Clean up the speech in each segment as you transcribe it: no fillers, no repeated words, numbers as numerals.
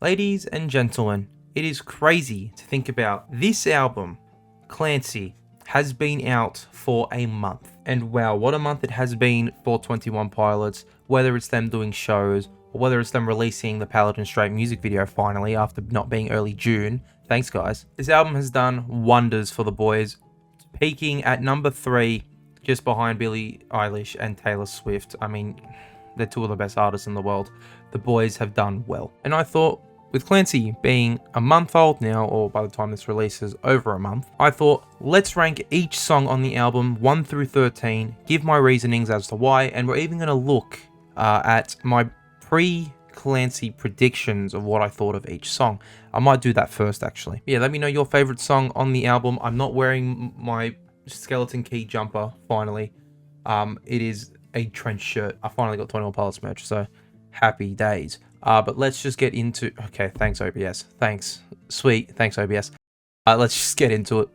Ladies and gentlemen, it is crazy to think about this album, Clancy, has been out for a month. And wow, what a month it has been for 21 Pilots, whether it's them doing shows, or whether it's them releasing the Paladin Straight music video finally after not being early June. Thanks guys. This album has done wonders for the boys, peaking at number 3, just behind Billie Eilish and Taylor Swift. I mean, they're two of the best artists in the world. The boys have done well. And I thought, with Clancy being a month old now, or by the time this releases over a month, I thought, let's rank each song on the album 1 through 13, give my reasonings as to why, and we're even going to look at my pre-Clancy predictions of what I thought of each song. I might do that first, actually. Yeah, let me know your favorite song on the album. I'm not wearing my Skeleton Key jumper, finally. It is a trench shirt. I finally got 21 Pilots merch, so happy days. But let's just get into... Okay, thanks OBS. Thanks. Sweet. Thanks OBS. Let's just get into it.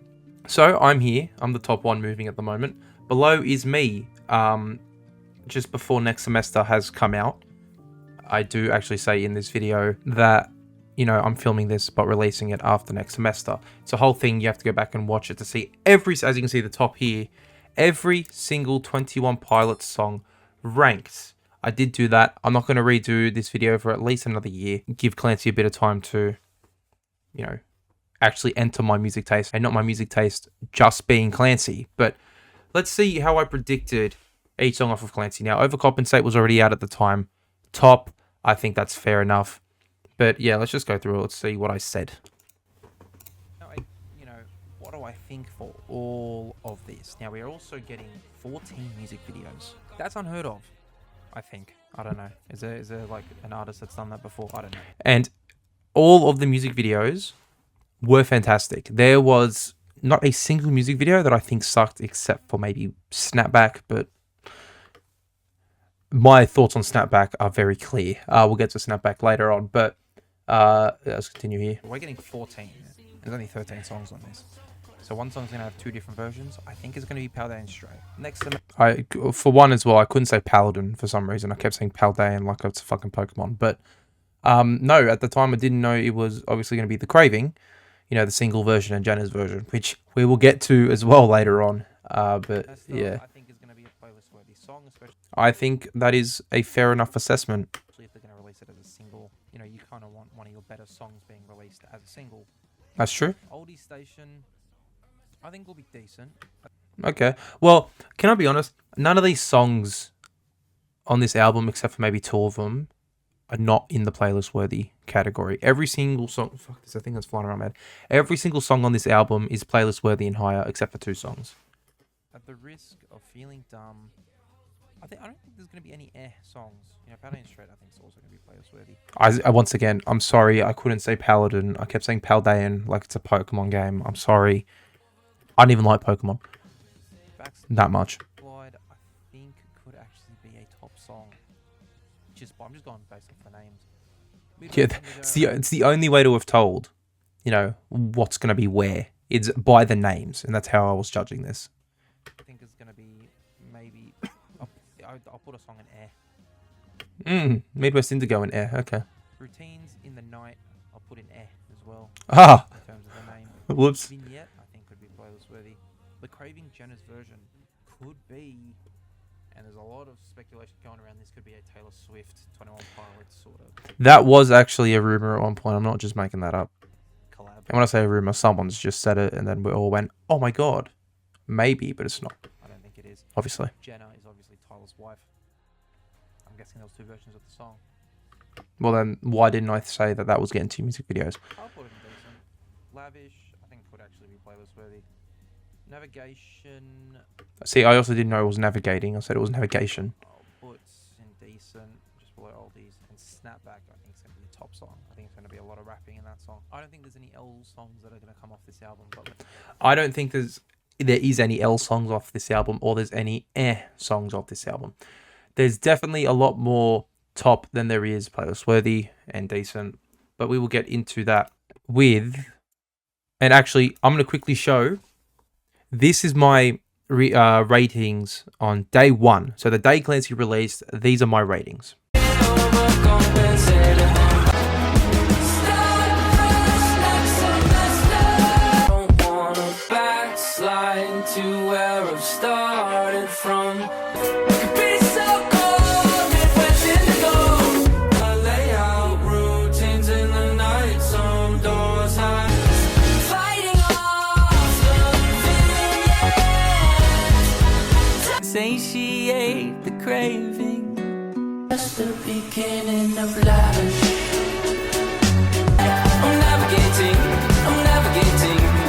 So, I'm here. I'm the top one moving at the moment. Below is me. Just before next semester has come out. I do actually say in this video that, you know, I'm filming this but releasing it after next semester. It's a whole thing. You have to go back and watch it to see every... As you can see the top here, every single 21 Pilots song ranked. I did do that. I'm not going to redo this video for at least another year. Give Clancy a bit of time to, you know, actually enter my music taste. And not my music taste just being Clancy. But let's see how I predicted each song off of Clancy. Now, Overcompensate was already out at the time. Top, I think that's fair enough. But yeah, let's just go through it. Let's see what I said. You know, what do I think for all of this? Now, we're also getting 14 music videos. That's unheard of. I think. I don't know. Is there like an artist that's done that before? I don't know. And all of the music videos were fantastic. There was not a single music video that I think sucked except for maybe Snapback, but my thoughts on Snapback are very clear. We'll get to Snapback later on, but let's continue here. We're getting 14. There's only 13 songs on this. So one song's going to have 2 different versions. I think it's going to be Paladin Straight. Next semester, for one as well, I couldn't say Paladin for some reason. I kept saying Paladin like it's a fucking Pokemon. But no, at the time I didn't know it was obviously going to be The Craving. You know, the single version and Jenna's version, which we will get to as well later on. But yeah. I think it's going to be a playlist-worthy song, especially. I think that is a fair enough assessment. Especially if they're going to release it as a single. You know, you kind of want one of your better songs being released as a single. That's true. Oldie Station... I think will be decent. Okay. Well, can I be honest? None of these songs on this album, except for maybe 2 of them, are not in the playlist-worthy category. Every single song... Fuck this, I think that's flying around my head. Every single song on this album is playlist-worthy and higher, except for 2 songs. At the risk of feeling dumb, I don't think there's going to be any songs. You know, Paladin Straight, I think, is also going to be playlist-worthy. Once again, I'm sorry. I couldn't say Paladin. I kept saying Paladin like it's a Pokemon game. I'm sorry. I don't even like Pokemon that much. I think could actually be a top song. I'm just going based on the names. Yeah, it's the only way to have told, you know, what's going to be where. It's by the names, and that's how I was judging this. I think it's going to be maybe... I'll put a song in Air. Midwest Indigo in Air, okay. Routines in the Night, I'll put in Air as well. Ah! In terms of the name. Whoops. Vignette, I think could be playlist-worthy. The Craving Jenna's version could be, and there's a lot of speculation going around, this could be a Taylor Swift 21 Pilots sort of. That was actually a rumor at one point. I'm not just making that up. Collab. And when I say a rumor, someone's just said it, and then we all went, oh my god. Maybe, but it's not. I don't think it is. Obviously. Jenna is obviously Tyler's wife. I'm guessing there was 2 versions of the song. Well then, why didn't I say that that was getting 2 music videos? I'll put it in decent. Lavish, I think could actually be playlist-worthy. Navigation... See, I also didn't know it was navigating. I said it was navigation. I'll put Indecent, just below Oldies. And Snapback, I think it's going to be the top song. I think it's going to be a lot of rapping in that song. I don't think there's any L songs that are going to come off this album. But I don't think there is any L songs off this album, or there's any songs off this album. There's definitely a lot more top than there is playlist-worthy and decent. But we will get into that with... And actually, I'm going to quickly show... This is my ratings on day 1. So the day Clancy released, these are my ratings. Satiate the craving. Just the beginning of life. I'm navigating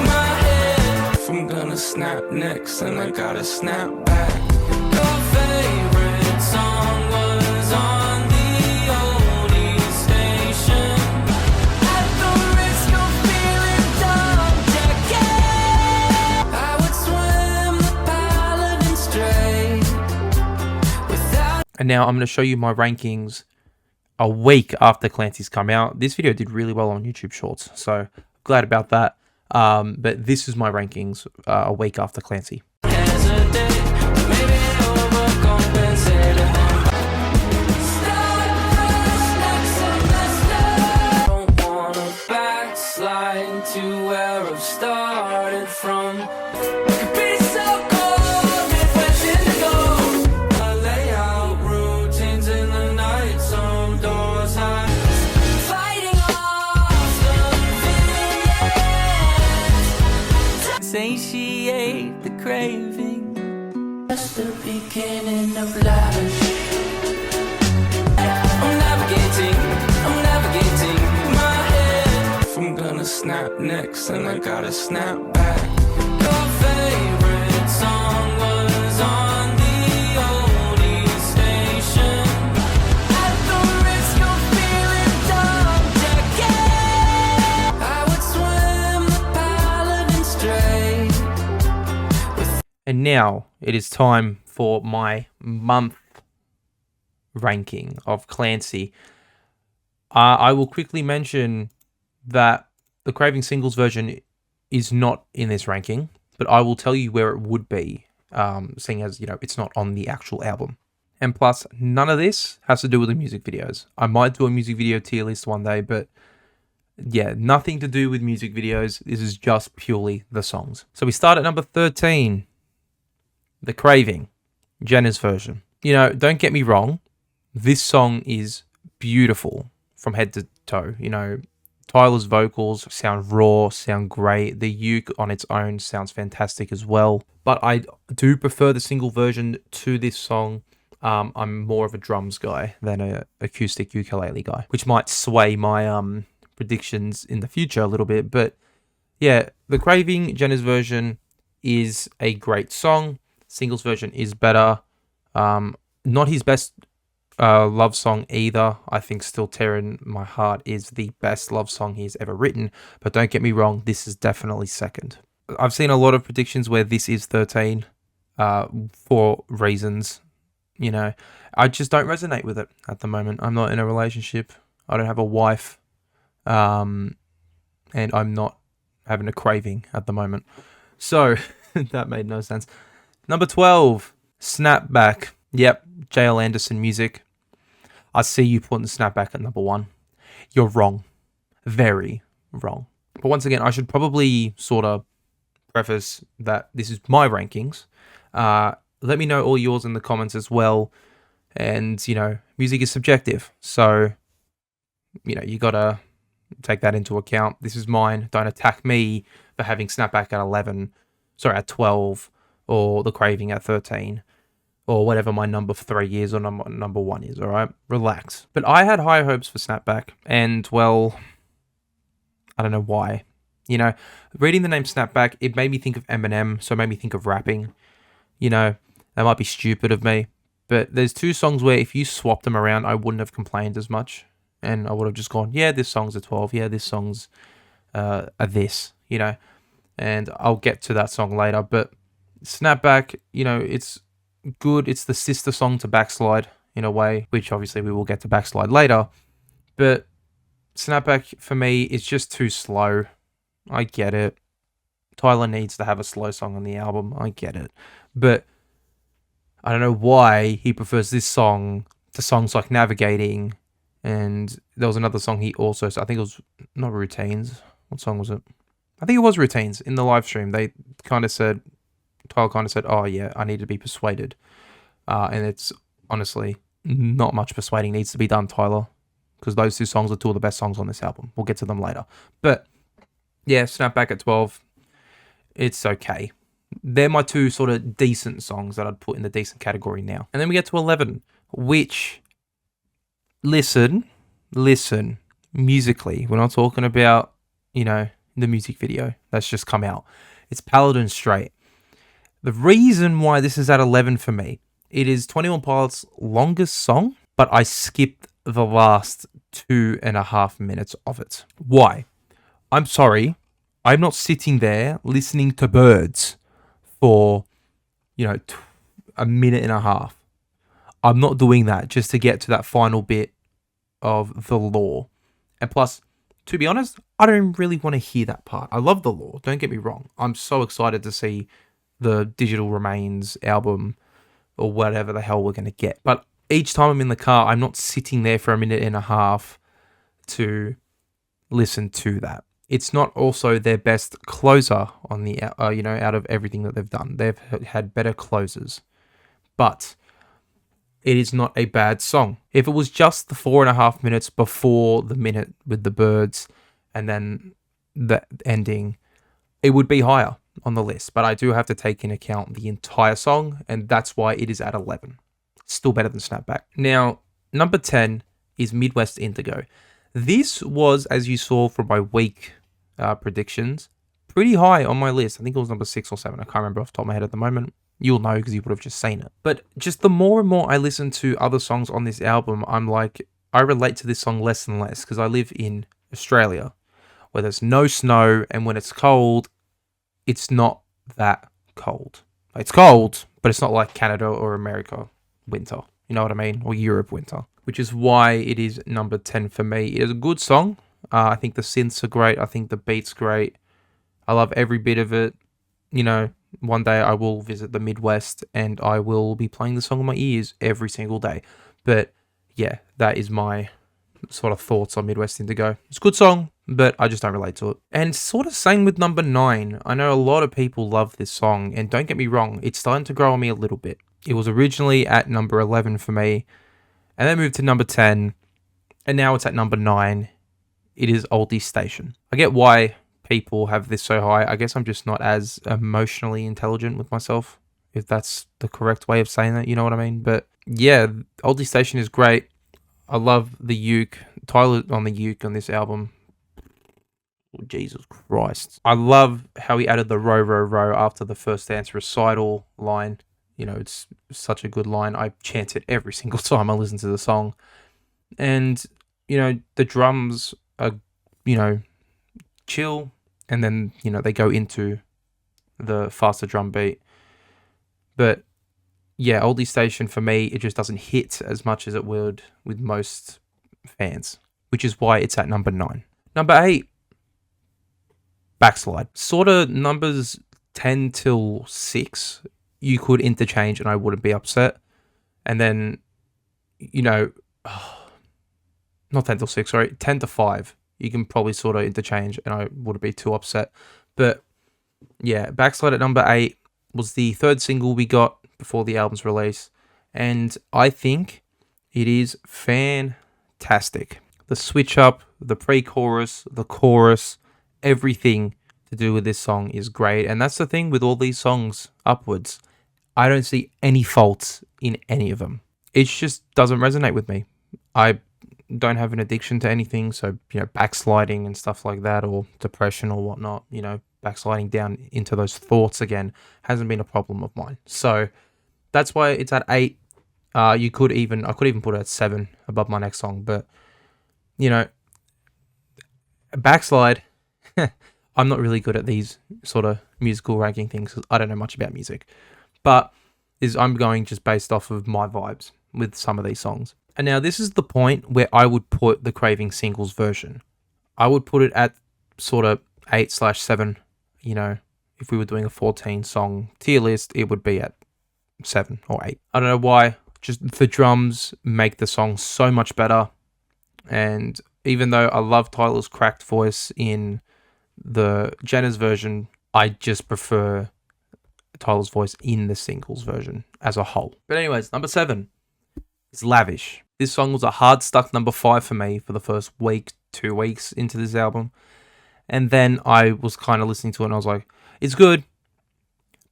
my head. If I'm gonna snap next, then I gotta snap back. Your favorite song was on the oldie station. At the risk of feeling dumb, I would swim the Paladin straight without. And now I'm going to show you my rankings a week after Clancy's come out. This video did really well on YouTube Shorts, so glad about that. But this is my rankings a week after Clancy. To where I've started from. Satiate the craving. Just the beginning of life. I'm navigating my head. If I'm gonna snap next, then I gotta snap back. Your favorite song was on the oldie station. At the risk of feeling dumb, I would swim the Paladin straight. And now it is time for my month ranking of Clancy. I will quickly mention that the Craving Singles version is not in this ranking, but I will tell you where it would be, seeing as, you know, it's not on the actual album. And plus, none of this has to do with the music videos. I might do a music video tier list one day, but yeah, nothing to do with music videos. This is just purely the songs. So we start at number 13. The Craving, Jenna's version. You know, don't get me wrong, this song is beautiful from head to toe. You know, Tyler's vocals sound raw, sound great. The uke on its own sounds fantastic as well. But I do prefer the single version to this song. I'm more of a drums guy than a acoustic ukulele guy, which might sway my predictions in the future a little bit. But yeah, The Craving, Jenna's version is a great song. Singles version is better. Not his best love song either. I think Still Tearing My Heart is the best love song he's ever written. But don't get me wrong, this is definitely second. I've seen a lot of predictions where this is 13 for reasons. You know, I just don't resonate with it at the moment. I'm not in a relationship. I don't have a wife. And I'm not having a craving at the moment. So that made no sense. Number 12, Snapback. Yep, J.L. Anderson music. I see you putting Snapback at number 1. You're wrong. Very wrong. But once again, I should probably sort of preface that this is my rankings. Let me know all yours in the comments as well. And, you know, music is subjective. So, you know, you got to take that into account. This is mine. Don't attack me for having Snapback at 12. Or The Craving at 13, or whatever my number 3 is, or number 1 is, all right? Relax. But I had high hopes for Snapback, and, well, I don't know why. You know, reading the name Snapback, it made me think of Eminem, so it made me think of rapping. You know, that might be stupid of me, but there's 2 songs where if you swapped them around, I wouldn't have complained as much, and I would have just gone, yeah, this song's a 12, yeah, this song's a this, you know? And I'll get to that song later, but Snapback, you know, it's good. It's the sister song to Backslide in a way, which obviously we will get to Backslide later. But Snapback, for me, is just too slow. I get it. Tyler needs to have a slow song on the album. I get it. But I don't know why he prefers this song to songs like Navigating. And there was another song he also, I think it was not Routines. What song was it? I think it was Routines in the live stream. They kind of said, Tyler kind of said, oh yeah, I need to be persuaded. And it's honestly not much persuading needs to be done, Tyler. Because those 2 songs are 2 of the best songs on this album. We'll get to them later. But yeah, Snapback at 12. It's okay. They're my two sort of decent songs that I'd put in the decent category now. And then we get to 11, which, listen, musically, we're not talking about, the music video that's just come out. It's Paladin Straight. The reason why this is at 11 for me, it is 21 Pilots' longest song, but I skipped the last 2.5 minutes of it. Why? I'm sorry. I'm not sitting there listening to birds for, a minute and a half. I'm not doing that just to get to that final bit of the lore. And plus, to be honest, I don't really want to hear that part. I love the lore, don't get me wrong. I'm so excited to see the Digital Remains album or whatever the hell we're going to get. But each time I'm in the car, I'm not sitting there for a minute and a half to listen to that. It's not also their best closer on the, out of everything that they've done. They've had better closers. But it is not a bad song. If it was just the 4.5 minutes before the minute with the birds and then the ending, it would be higher on the list. But I do have to take into account the entire song, and that's why it is at 11. Still better than Snapback. Now, number 10 is Midwest Indigo. This was, as you saw from my week predictions, pretty high on my list. I think it was number 6 or 7. I can't remember off the top of my head at the moment. You'll know because you would have just seen it. But just the more and more I listen to other songs on this album, I'm like, I relate to this song less and less because I live in Australia where there's no snow, and when it's cold, it's not that cold. It's cold, but it's not like Canada or America winter. You know what I mean? Or Europe winter. Which is why it is number 10 for me. It is a good song. I think the synths are great. I think the beat's great. I love every bit of it. One day I will visit the Midwest and I will be playing the song in my ears every single day. But yeah, that is my sort of thoughts on Midwest Indigo. It's a good song, but I just don't relate to it. And sort of same with number 9. I know a lot of people love this song, and don't get me wrong, it's starting to grow on me a little bit. It was originally at number 11 for me, and then moved to number 10, and now it's at number 9. It is Oldie Station. I get why people have this so high. I guess I'm just not as emotionally intelligent with myself, if that's the correct way of saying that, you know what I mean? But yeah, Oldie Station is great. I love the uke. Tyler on the uke on this album. Oh, Jesus Christ. I love how he added the row, row, row after the first dance recital line. It's such a good line. I chant it every single time I listen to the song. And, the drums are, chill. And then, they go into the faster drum beat. But yeah, Oldie Station for me, it just doesn't hit as much as it would with most fans, which is why it's at number 9. Number 8, Backslide. Sort of numbers 10 till 6, you could interchange and I wouldn't be upset. And then, not 10 till 6, sorry, 10 to 5. You can probably sort of interchange and I wouldn't be too upset. But yeah, Backslide at number 8 was the third single we got before the album's release. And I think it is fantastic. The switch up, the pre-chorus, the chorus, everything to do with this song is great. And that's the thing with all these songs upwards. I don't see any faults in any of them. It just doesn't resonate with me. I don't have an addiction to anything, so backsliding and stuff like that, or depression or whatnot, backsliding down into those thoughts again hasn't been a problem of mine. So that's why it's at 8. I could even put it at 7 above my next song, but Backslide. I'm not really good at these sort of musical ranking things because I don't know much about music, but I'm going just based off of my vibes with some of these songs. And now this is the point where I would put the Craving Singles version. I would put it at sort of 8/7. If we were doing a 14 song tier list, it would be at 7 or 8. I don't know why. Just the drums make the song so much better. And even though I love Tyler's cracked voice in the Jenna's version, I just prefer Tyler's voice in the singles version as a whole. But anyways, number 7 is Lavish. This song was a hard stuck number 5 for me for the first week, 2 weeks into this album. And then I was kind of listening to it and I was like, it's good,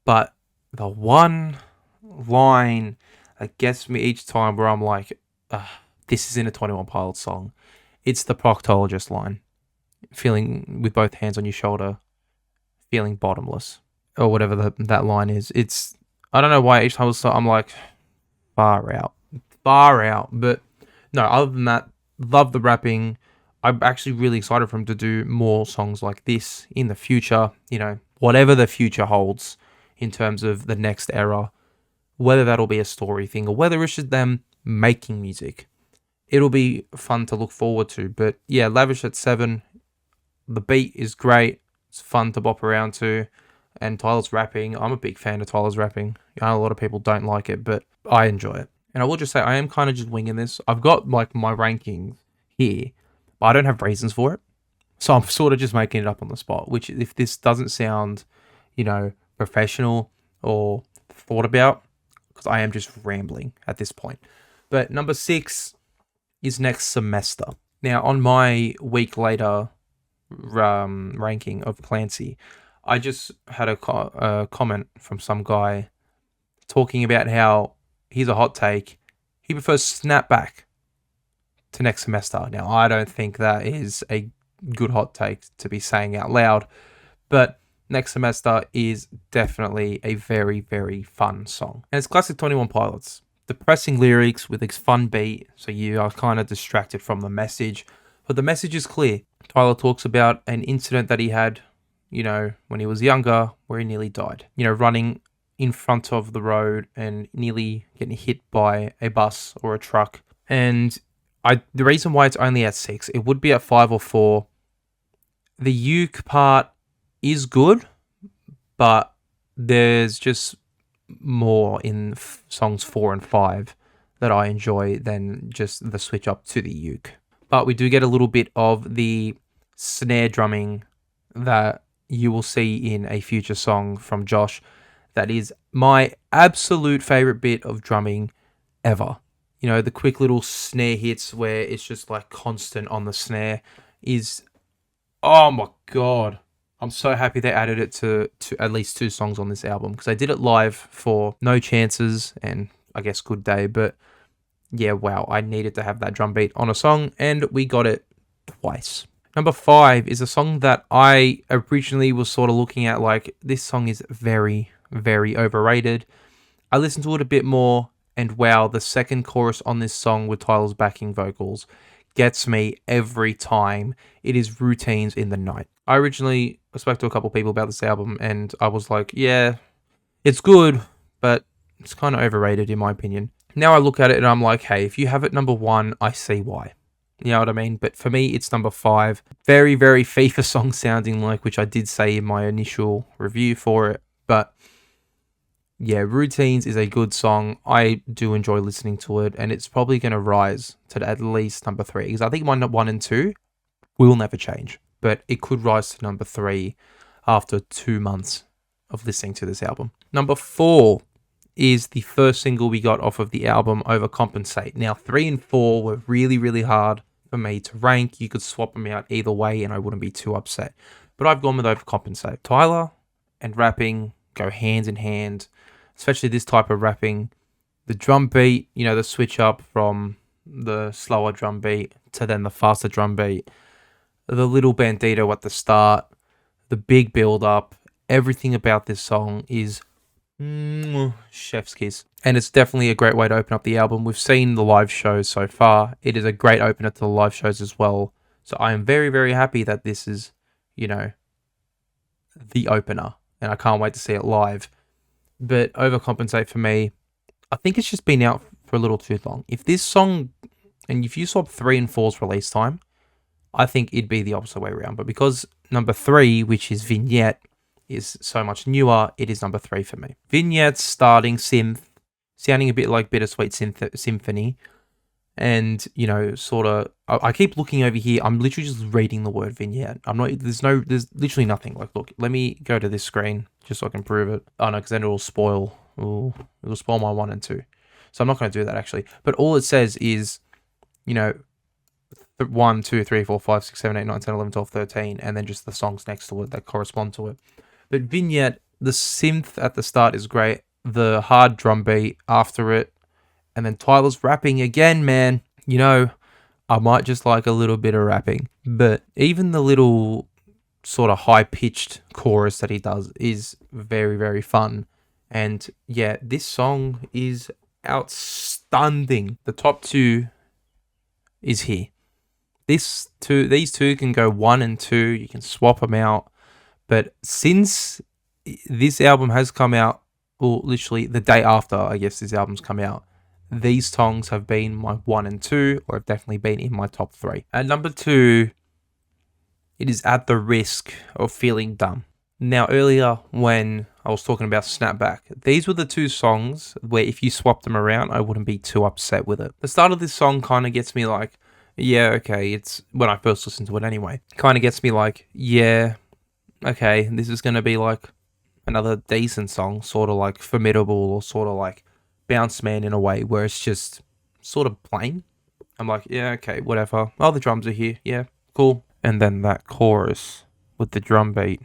But the one line that gets me each time where I'm like, this is in a 21 Pilots song. It's the proctologist line. Feeling with both hands on your shoulder, feeling bottomless. Or whatever that line is. I don't know why each time I'm like, far out. But no, other than that, love the rapping. I'm actually really excited for him to do more songs like this in the future. Whatever the future holds in terms of the next era, whether that'll be a story thing or whether it's just them making music. It'll be fun to look forward to. But yeah, Lavish at 7. The beat is great. It's fun to bop around to. And Tyler's rapping, I'm a big fan of Tyler's rapping. I know a lot of people don't like it, but I enjoy it. And I will just say, I am kind of just winging this. I've got like my rankings here, but I don't have reasons for it. So I'm sort of just making it up on the spot, which if this doesn't sound, professional or thought about, because I am just rambling at this point. But number 6 is Next Semester. Now, on my week later ranking of Clancy, I just had a comment from some guy talking about how, here's a hot take, he prefers Snapback to Next Semester. Now, I don't think that is a good hot take to be saying out loud, but Next Semester is definitely a very, very fun song. And it's classic 21 Pilots. Depressing lyrics with a fun beat, so you are kind of distracted from the message, but the message is clear. Tyler talks about an incident that he had when he was younger, where he nearly died. Running in front of the road and nearly getting hit by a bus or a truck. And the reason why it's only at 6, it would be at 5 or 4. The uke part is good, but there's just more in songs 4 and 5 that I enjoy than just the switch up to the uke. But we do get a little bit of the snare drumming that you will see in a future song from Josh. That is my absolute favorite bit of drumming ever. The quick little snare hits where it's just like constant on the snare is, oh my God. I'm so happy they added it to at least 2 songs on this album, because I did it live for No Chances and I guess Good Day. But yeah, wow, I needed to have that drum beat on a song, and we got it twice. Number 5 is a song that I originally was sort of looking at like, this song is very, very overrated. I listened to it a bit more, and wow, the second chorus on this song with Tyler's backing vocals gets me every time. It is Routines in the Night. I originally spoke to a couple people about this album, and I was like, yeah, it's good, but it's kind of overrated in my opinion. Now I look at it and I'm like, hey, if you have it number 1, I see why. You know what I mean? But for me, it's number 5. Very, very FIFA song sounding like, which I did say in my initial review for it. But yeah, Routines is a good song. I do enjoy listening to it, and it's probably going to rise to at least number 3, because I think my 1 and 2 will never change. But it could rise to number 3 after 2 months of listening to this album. Number 4 is the first single we got off of the album, Overcompensate. Now, 3 and 4 were really, really hard for me to rank. You could swap them out either way and I wouldn't be too upset. But I've gone with Overcompensate. Tyler and rapping go hand in hand, especially this type of rapping. The drum beat, the switch up from the slower drum beat to then the faster drum beat. The little bandito at the start, the big build up, everything about this song is chef's kiss. And it's definitely a great way to open up the album. We've seen the live shows so far. It is a great opener to the live shows as well. So I am very, very happy that this is, the opener. And I can't wait to see it live. But Overcompensate for me, I think it's just been out for a little too long. If this song, and if you swap 3 and 4's release time, I think it'd be the opposite way around. But because number 3, which is Vignette, is so much newer, it is number 3 for me. Vignette's starting synth, sounding a bit like Bittersweet Symphony. And, sort of, I keep looking over here. I'm literally just reading the word vignette. There's literally nothing. Like, look, let me go to this screen just so I can prove it. Oh, no, because then it'll spoil my 1 and 2. So I'm not going to do that, actually. But all it says is, 1, 2, 3, 4, 5, 6, 7, 8, 9, 10, 11, 12, 13, and then just the songs next to it that correspond to it. But Vignette The synth at the start is great. The hard drum beat after it. And then Tyler's rapping again, man. You know, I might just like a little bit of rapping. But even the little sort of high-pitched chorus that he does is very, very fun. And yeah, this song is outstanding. The top two is here. These two can go 1 and 2. You can swap them out. But since this album has come out, or literally the day after, I guess this album's come out, these songs have been my 1 and 2, or have definitely been in my top 3. At number 2, it is At the Risk of Feeling Dumb. Now, earlier when I was talking about Snapback, these were the two songs where if you swapped them around, I wouldn't be too upset with it. The start of this song kind of gets me like, yeah, okay, it's when I first listened to it anyway. Kind of gets me like, yeah, okay, this is going to be like another decent song, sort of like Formidable or sort of like Bounce Man in a way, where it's just sort of plain. I'm like, yeah, okay, whatever. Oh, the drums are here. Yeah, cool. And then that chorus with the drum beat.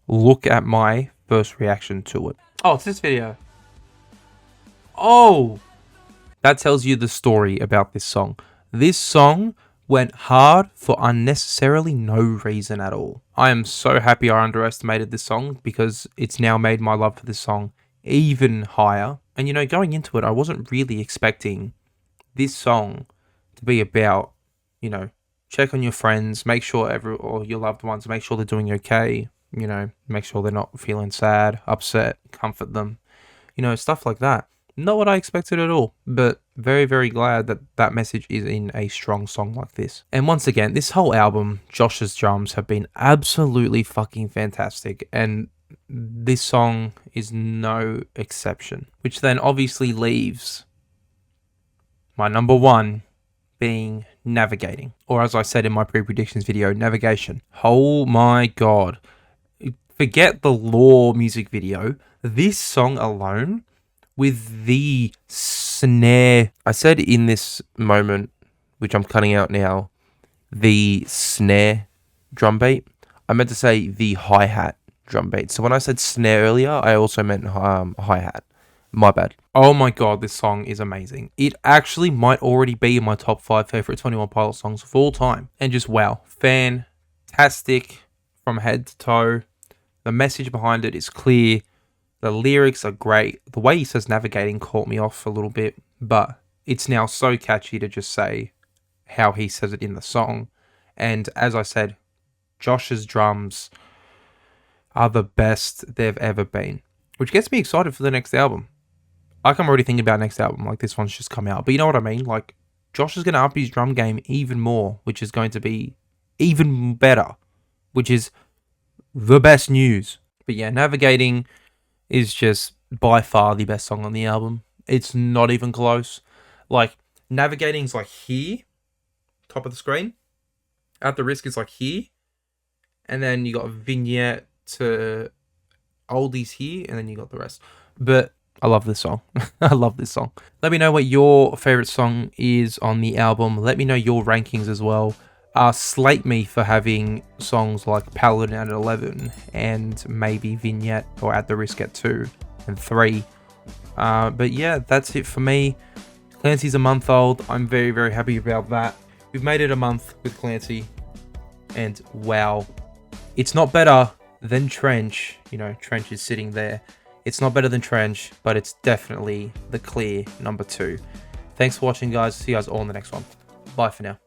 Look at my first reaction to it. Oh, it's this video. Oh! That tells you the story about this song. This song went hard for unnecessarily no reason at all. I am so happy I underestimated this song because it's now made my love for this song even higher. And you know, going into it, I wasn't really expecting this song to be about, you know, check on your friends, make sure or your loved ones, make sure they're doing okay, you know, make sure they're not feeling sad, upset, comfort them, you know, stuff like that. Not what I expected at all, but very, very glad that that message is in a strong song like this. And once again, this whole album, Josh's drums have been absolutely fucking fantastic, and this song is no exception. Which then obviously leaves my number 1 being Navigating, or as I said in my pre-predictions video, Navigation. Oh my god. Forget the Law music video. This song alone, with the snare, I said in this moment, which I'm cutting out now, the snare drum beat. I meant to say the hi-hat drum beat. So when I said snare earlier, I also meant hi-hat. My bad. Oh my god, this song is amazing. It actually might already be in my top 5 favorite 21 Pilots songs of all time. And just wow, fantastic from head to toe. The message behind it is clear. The lyrics are great. The way he says Navigating caught me off a little bit, but it's now so catchy to just say how he says it in the song. And as I said, Josh's drums are the best they've ever been, which gets me excited for the next album. I'm already thinking about next album, like this one's just come out. But you know what I mean? Like, Josh is going to up his drum game even more, which is going to be even better, which is the best news. But yeah, Navigating is just by far the best song on the album. It's not even close. Like, Navigating's like here, top of the screen. At the Risk is like here. And then you got a vignette to Oldies here, and then you got the rest. But I love this song. I love this song. Let me know what your favorite song is on the album. Let me know your rankings as well. Slate me for having songs like Paladin at 11 and maybe Vignette or At the Risk at 2 and 3. But yeah, that's it for me. Clancy's a month old. I'm very, very happy about that. We've made it a month with Clancy. And wow, it's not better than Trench. You know, Trench is sitting there. It's not better than Trench, but it's definitely the clear number 2. Thanks for watching, guys. See you guys all in the next one. Bye for now.